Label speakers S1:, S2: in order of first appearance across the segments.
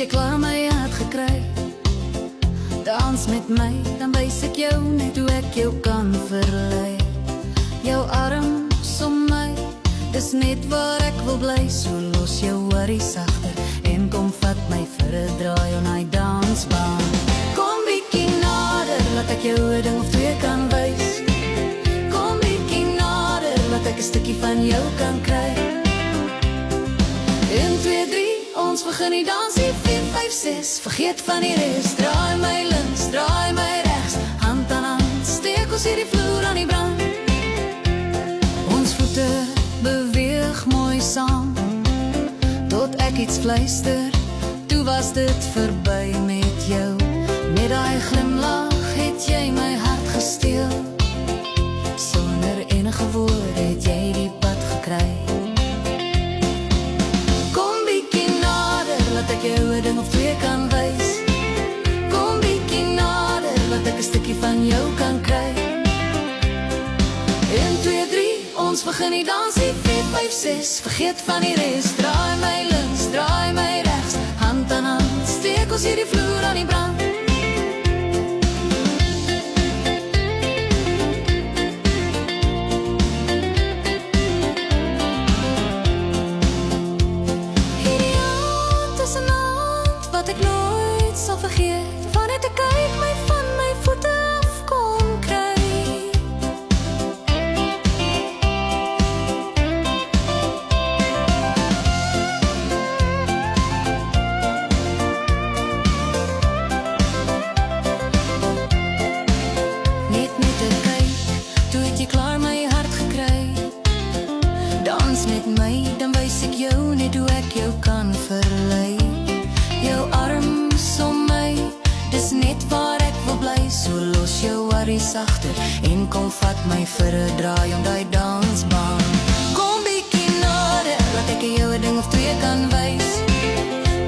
S1: jy klaar my hart gekry? Dans met my, dan wys ek jou net hoe ek jou kan verlei. Jou arms om my, dis net waar ek wil bly. So los jou worries agter en kom vat my vir 'n draai op die dansbaan. Kom bietjie nader, laat ek jou 'n ding of twee kan wys. Kom bietjie nader, laat ek 'n stukkie van jou kan kry. 1, 2, 3, ons begin die dans hier. 4, 5, 6, vergeet van die res. Draai my links, draai my regs, hand aan hand, steek ons hier die vloer aan die brand. Ons voete beweeg mooi saam, tot ek iets fluister, toe was dit verby met jou. Met daai glimlach het jy my hart gesteel, sonder enige woord het jy die pad gekry. Kom bietjie nader, laat ek jou 'n ding of twee kan wys. Kom bietjie nader, laat ek 'n stukkie van jou kan kry. 1, 2, 3, ons begin die dans hier. 4, 5, 6, vergeet van die res. Draai my links, draai my regs, hand aan hand, steek ons hier die vloer aan die brand. Hierdie aand is 'n aand wat ek nooit sal vergeet, wanneer ek kyk my van my voete af kom kry. Klaar my hart gekry. Dans met my, dan wys ek jou net hoe ek jou kan verlei. Jou arms om my, dis net waar ek wil bly. So los jou worries agter en kom vat my vir 'n draai op die dansbaan. Kom bietjie nader, laat ek jou 'n ding of twee kan wys.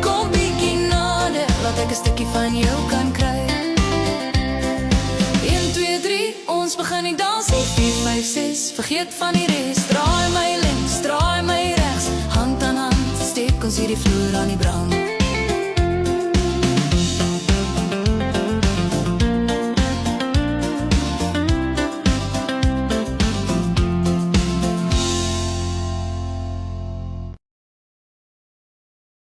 S1: Kom bietjie nader, laat ek 'n stukkie van jou kan kry. 1, 2, 3, ons begin die dans hier. 4, 5, 6, vergeet van die res. Draai my links, draai my regs, hand aan hand, steek ons hier die vloer aan die brand.